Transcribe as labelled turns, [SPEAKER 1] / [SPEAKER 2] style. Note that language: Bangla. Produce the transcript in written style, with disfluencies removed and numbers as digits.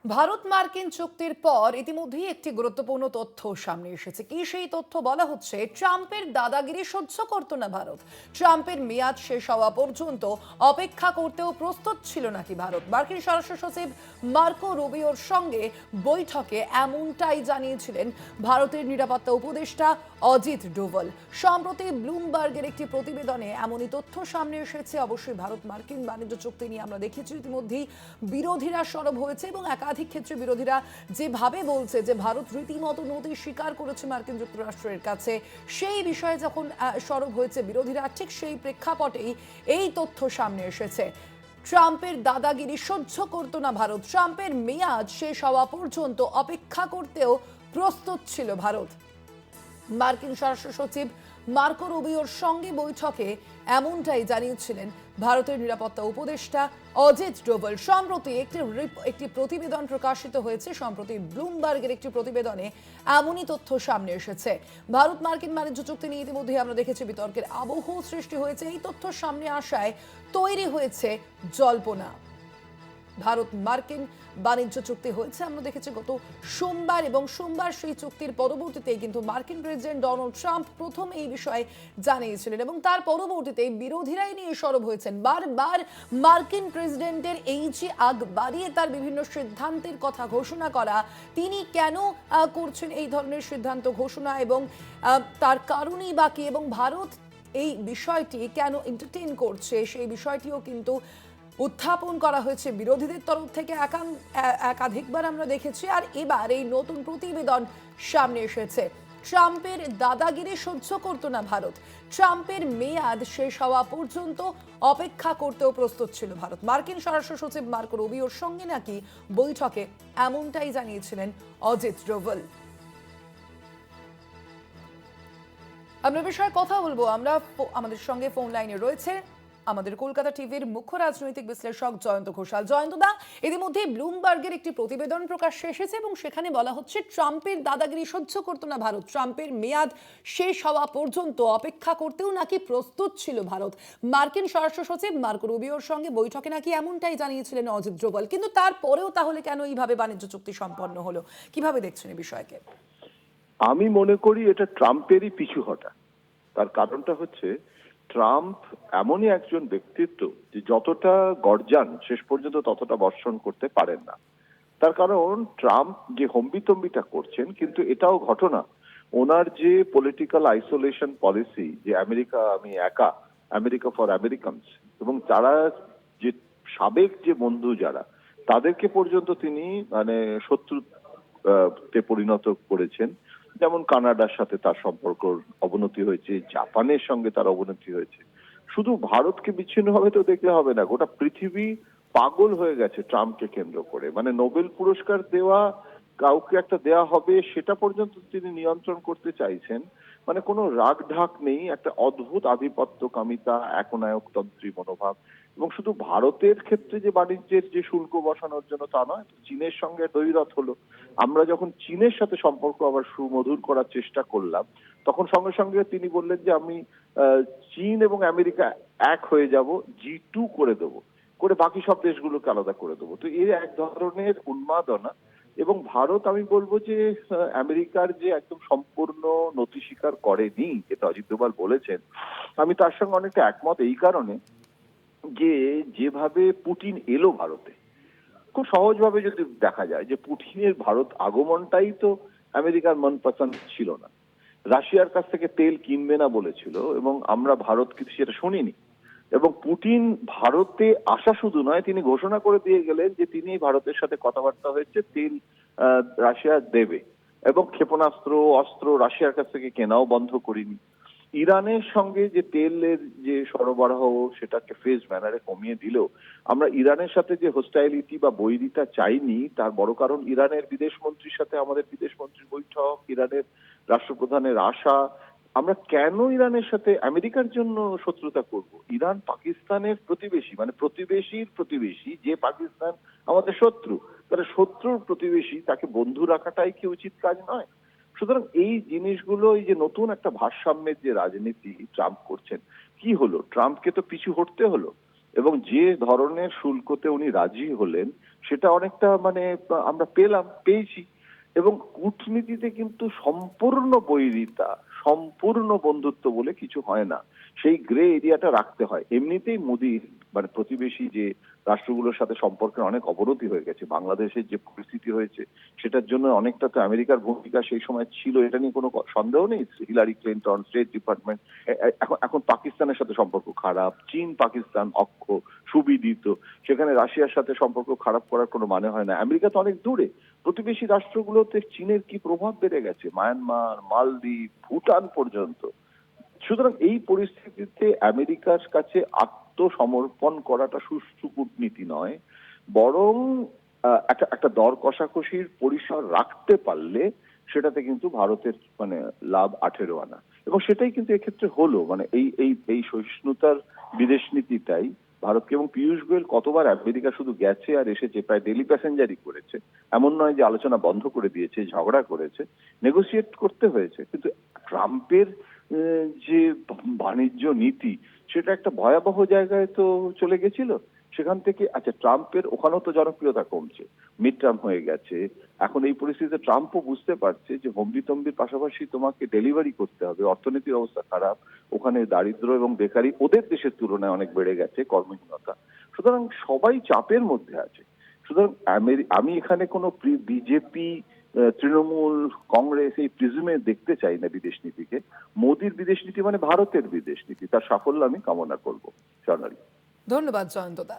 [SPEAKER 1] ভারত মার্কিন চুক্তির পর ইতিমধ্যেই একটি গুরুত্বপূর্ণ তথ্য সামনে এসেছে। কি সেই তথ্য? বলা হচ্ছে ট্রাম্পের দাদাগিরি সহ্য করত না ভারত। ট্রাম্পের মেয়াদ শেষ হওয়া পর্যন্ত অপেক্ষা করতেও প্রস্তুত ছিল নাকি ভারত। মার্কিন স্বরাষ্ট্র সচিব মার্কো রুবিওর সঙ্গে বৈঠকে এমনটাই জানিয়েছিলেন ভারতের নিরাপত্তা উপদেষ্টা অজিত ডোভাল। সম্প্রতি ব্লুমবার্গের একটি প্রতিবেদনে এমনই তথ্য সামনে এসেছে। অবশ্যই ভারত মার্কিন বাণিজ্য চুক্তি নিয়ে আমরা দেখেছি ইতিমধ্যেই বিরোধীরা সরব হয়েছে এবং একাধিক ক্ষেত্রে বিরোধীরা যেভাবে বলছে যে ভারত রীতিমতো নতি স্বীকার করেছে মার্কিন যুক্তরাষ্ট্রের কাছে, সেই বিষয়ে যখন সরব হয়েছে বিরোধীরা, ঠিক সেই প্রেক্ষাপটেই এই তথ্য সামনে এসেছে। ট্রাম্পের দাদাগিরি সহ্য করত না ভারত। ট্রাম্পের মেয়াদ শেষ হওয়া পর্যন্ত অপেক্ষা করতেও প্রস্তুত ছিল ভারত। মার্কিন স্বরাষ্ট্র সচিব মার্কো রুবিওর সঙ্গে বৈঠকে এমনটাই জানিয়েছিলেন ভারতের নিরাপত্তা উপদেষ্টা অজিত ডোভাল। সম্প্রতি একটি প্রতিবেদন প্রকাশিত হয়েছে। সম্প্রতি ব্লুমবার্গের একটি প্রতিবেদনে এমনই তথ্য সামনে এসেছে। ভারত মার্কিন বাণিজ্য চুক্তি নিয়ে ইতিমধ্যে আমরা দেখেছি বিতর্কের আবহ সৃষ্টি হয়েছে। এই তথ্য সামনে আসায় তৈরি হয়েছে জল্পনা। ভারত মার্কিন বাণিজ্য চুক্তি হয়েছে আমরা দেখেছি গত সোমবার, এবং সোমবার সেই চুক্তির পরবর্তীতেই কিন্তু মার্কিন প্রেসিডেন্ট ডোনাল্ড ট্রাম্প প্রথম এই বিষয়ে জানিয়েছিলেন এবং তার পরবর্তীতে বিরোধীরাই নিয়ে সরব হয়েছেন। বারবার মার্কিন প্রেসিডেন্টের এই যে আগ বাড়িয়ে তার বিভিন্ন সিদ্ধান্তের কথা ঘোষণা করা, তিনি কেন করছেন এই ধরনের সিদ্ধান্ত ঘোষণা এবং তার কারণই বাকি, এবং ভারত এই বিষয়টি কেন এন্টারটেইন করছে সেই বিষয়টিও কিন্তু উত্থাপন করা হয়েছে বিরোধীদের তরফ থেকে একাধিকবার আমরা দেখেছি। আর এবার এই নতুন প্রতিবেদন সামনে এসেছে। ট্রাম্পের দাদাগিরি সহ্য করত না ভারত। ট্রাম্পের মেয়াদ শেষ হওয়া পর্যন্ত অপেক্ষা করতেও প্রস্তুত ছিল ভারত। মার্কিন স্বরাষ্ট্র সচিব মার্কো রুবিওর সঙ্গে নাকি বৈঠকে এমনটাই জানিয়েছিলেন অজিত ডোভাল। আমরা বিষয়ে কথা বলবো। আমাদের সঙ্গে ফোন লাইনে রয়েছে আমাদের কলকাতা টিভির মুখ্য রাজনৈতিক বিশ্লেষক জয়ন্ত ঘোষাল। জয়ন্তদা, ইতিমধ্যে ব্লুমবার্গের একটি প্রতিবেদন প্রকাশ্যে এসেছে এবং সেখানে বলা হচ্ছে ট্রাম্পের দাদাগিরি সহ্য করত না ভারত। ট্রাম্পের মেয়াদ শেষ হওয়া পর্যন্ত অপেক্ষা করতেও নাকি প্রস্তুত ছিল ভারত। মার্কিন স্বরাষ্ট্র সচিব মার্কো রুবিওর সঙ্গে বৈঠকে নাকি এমনটাই জানিয়েছিলেন অজিত ডোভাল। কিন্তু তারপরেও তাহলে কেন এইভাবে বাণিজ্য চুক্তি সম্পন্ন হলো? কিভাবে দেখছেন এই বিষয়কে?
[SPEAKER 2] আমি মনে করি এটা ট্রাম্পেরই পিছু হটা। তার কারণটা হচ্ছে ট্রাম্প এমনই একজন ব্যক্তিত্ব যে যতটা গর্জান শেষ পর্যন্ত ততটা বর্ষণ করতে পারেন না। তার কারণ ট্রাম্প যে হম্বিতম্বিটা করছেন, কিন্তু এটাও ঘটনা ওনার যে পলিটিক্যাল আইসোলেশন পলিসি, যে আমেরিকা আমি একা, আমেরিকা ফর আমেরিকানস, এবং তারা যে সাবেক যে বন্ধু যারা, তাদেরকে পর্যন্ত তিনি মানে শত্রু তে পরিণত করেছেন। যেমন কানাডার সাথে তার সম্পর্ক অবনতি হয়েছে, জাপানের সঙ্গে তার অবনতি হয়েছে। শুধু ভারতকে বিচ্ছিন্নভাবে তো দেখলে হবে না, গোটা পৃথিবী পাগল হয়ে গেছে ট্রাম্পকে কেন্দ্র করে। মানে নোবেল পুরস্কার দেওয়া কাউকে একটা দেওয়া হবে সেটা পর্যন্ত তিনি নিয়ন্ত্রণ করতে চাইছেন। মানে কোনো রাগ ঢাক নেই, একটা অদ্ভুত আধিপত্যকামিতা, একনায়কতন্ত্রী মনোভাব। এবং শুধু ভারতের ক্ষেত্রে যে বাণিজ্যের যে শুল্ক বসানোর জন্য তা নয়, চীনের সঙ্গে দ্বৈরথ হলো। আমরা যখন চীনের সাথে সম্পর্ক আবার সুমধুর করার চেষ্টা করলাম, তখন সঙ্গে সঙ্গে তিনি বললেন যে আমি চীন এবং আমেরিকা এক হয়ে যাব, G2 করে দেবো, করে বাকি সব দেশগুলোকে আলাদা করে দেবো। তো এর এক ধরনের উন্মাদনা। এবং ভারত, আমি বলবো যে আমেরিকার যে একদম সম্পূর্ণ নতি স্বীকার করেনি, যেটা অজিত ডোভাল বলেছেন, আমি তার সঙ্গে অনেকটা একমত। এই কারণে যে যেভাবে পুতিন এলো ভারতে, খুব সহজভাবে যদি দেখা যায় যে পুতিনের ভারত আগমনটাই তো আমেরিকার মন পছন্দ ছিল না। রাশিয়ার কাছ থেকে তেল কিনবে না বলেছিল এবং আমরা ভারত কিন্তু সেটা শুনিনি। এবং পুতিন ভারতে আসা শুধু নয়, তিনি ঘোষণা করে দিয়ে গেলেন যে তিনি ভারতের সাথে কথাবার্তা হয়েছে, তেল রাশিয়া দেবে, এবং ক্ষেপণাস্ত্র অস্ত্র রাশিয়ার কাছ থেকে কেনাও বন্ধ করিনি। ইরানের সঙ্গে যে তেলের যে সরবরাহ, সেটাকে ফেজ ম্যানারে কমিয়ে দিলেও আমরা ইরানের সাথে যে হোস্টাইলিটি বা বৈরিতা চাইনি, তার বড় কারণ ইরানের বিদেশ মন্ত্রীর সাথে আমাদের বিদেশ মন্ত্রীর বৈঠক, ইরানের রাষ্ট্রপ্রধানের আশা। আমরা কেন ইরানের সাথে আমেরিকার জন্য শত্রুতা করব? ইরান পাকিস্তানের প্রতিবেশী, মানে প্রতিবেশীর প্রতিবেশী, যে পাকিস্তান আমাদের শত্রু, তাহলে শত্রুর প্রতিবেশী তাকে বন্ধু রাখাটাই কি উচিত কাজ নয়? সুতরাং এই জিনিসগুলো, এই যে নতুন একটা ভারসাম্যের যে রাজনীতি ট্রাম্প করছেন, কি হলো? ট্রাম্পকে তো পিছু হটতে হলো। এবং যে ধরনের শুল্কতে উনি রাজি হলেন সেটা অনেকটা মানে আমরা পেয়েছি। এবং কূটনীতিতে কিন্তু সম্পূর্ণ বৈরিতা, সম্পূর্ণ বন্ধুত্ব বলে কিছু হয় না। সেই গ্রে এরিয়াটা রাখতে হয়। এমনিতেই মোদির মানে প্রতিবেশী যে রাষ্ট্রগুলোর সাথে সম্পর্কের অনেক অবনতি হয়ে গেছে। বাংলাদেশের যে পরিস্থিতি হয়েছে সেটার জন্য অনেকটা তো আমেরিকার ভূমিকা সেই সময় ছিল, এটা নিয়ে কোনো সন্দেহ নেই। হিলারি ক্লিনটন, স্টেট ডিপার্টমেন্ট, এখন এখন পাকিস্তানের সাথে সম্পর্ক খারাপ, চীন পাকিস্তান অক্ষ সুবিদিত, সেখানে রাশিয়ার সাথে সম্পর্ক খারাপ করার কোনো মানে হয় না। আমেরিকা তো অনেক দূরে, প্রতিবেশী রাষ্ট্রগুলোতে চীনের কি প্রভাব বেড়ে গেছে, মায়ানমার, মালদ্বীপ, ভুটান পর্যন্ত। সুতরাং এই পরিস্থিতিতে আমেরিকার কাছে আত্মসমর্পণ করাটা সুষ্ঠু কূটনীতি নয়, বরং একটা একটা দর কষাকষির পরিসর রাখতে পারলে সেটাতে কিন্তু ভারতের মানে লাভ 18 আনা। এবং সেটাই কিন্তু এক্ষেত্রে হলো, মানে এই সহিষ্ণুতার বিদেশ নীতিটাই ভারতকে। এবং পীযূষ গোয়েল কতবার আমেরিকা শুধু গেছে আর এসেছে, প্রায় ডেলি প্যাসেঞ্জারই করেছে, এমন নয় যে আলোচনা বন্ধ করে দিয়েছে, ঝগড়া করেছে, নেগোসিয়েট করতে হয়েছে। কিন্তু ট্রাম্পের যে বাণিজ্য নীতি সেটা একটা ভয়াবহ জায়গায় তো চলে গেছিল। সেখান থেকে আচ্ছা, ট্রাম্পের ওখানেও তো জনপ্রিয়তা কমছে, মিড টার্ম হয়ে গেছে। এখন এই পরিস্থিতিতে ট্রাম্পও বুঝতে পারছে যে হম্বিতম্বির পাশাপাশি তোমাকে ডেলিভারি করতে হবে, অর্থনীতির অবস্থা খারাপ, ওখানে দারিদ্র এবং বেকারি ওদের দেশের তুলনায় অনেক বেড়ে গেছে, কর্মহীনতা। সুতরাং সবাই চাপের মধ্যে আছে। সুতরাং আমি এখানে কোনো বিজেপি, তৃণমূল, কংগ্রেস এই প্রিজমে দেখতে চাই না বিদেশ নীতিকে। মোদির বিদেশ নীতি মানে ভারতের বিদেশ নীতি, তার সাফল্য আমি কামনা করব। স্বর্ণালী।
[SPEAKER 1] ধন্যবাদ জয়ন্তদা।